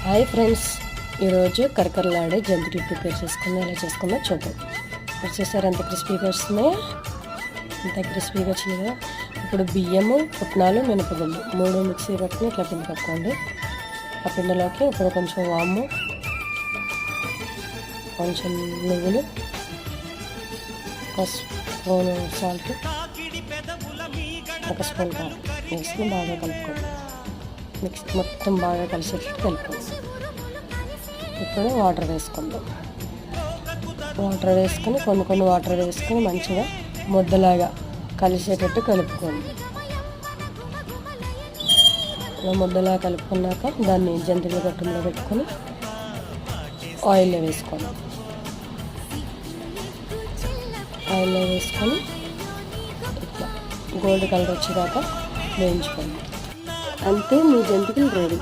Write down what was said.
Hi friends, ఈరోజు కరకరలాడే జంతికలు ప్రిపేర్ చేసుకుందాం. ఎలా చేసుకుందో చూద్దాం. వచ్చేసారి ఎంత క్రిస్పీగా వస్తున్నాయో, ఎంత క్రిస్పీగా వచ్చినాయో. ఇప్పుడు బియ్యము, పుట్నాలు, మినపగుళ్ళు 3 మిక్సీ పట్టుకుని ఇట్లా పిండి పట్టుకోండి. ఆ పిండిలోకి ఇప్పుడు కొంచెం వాము, కొంచెం నువ్వులు, ఒక స్పూన్ సాల్ట్, ఒక స్పూన్ కారం వేసుకుని బాగా కలుపుకోండి. మొత్తం బాగా కలిసేటట్టు కలుపుకోండి. ఇప్పుడు వాటర్ వేసుకుందాం. వాటర్ వేసుకొని కొన్ని వాటర్ వేసుకొని మంచిగా ముద్దలాగా కలిసేటట్టు కలుపుకోండి. ఇలా ముద్దలా కలుపుకున్నాక దాన్ని జంతికల గట్టులో పెట్టుకొని ఆయిల్లో వేసుకోండి. ఆయిల్లో వేసుకొని ఇట్లా గోల్డ్ కలర్ వచ్చేదాకా వేయించుకోండి. అంతే, మీ జంతికలు రెడీ.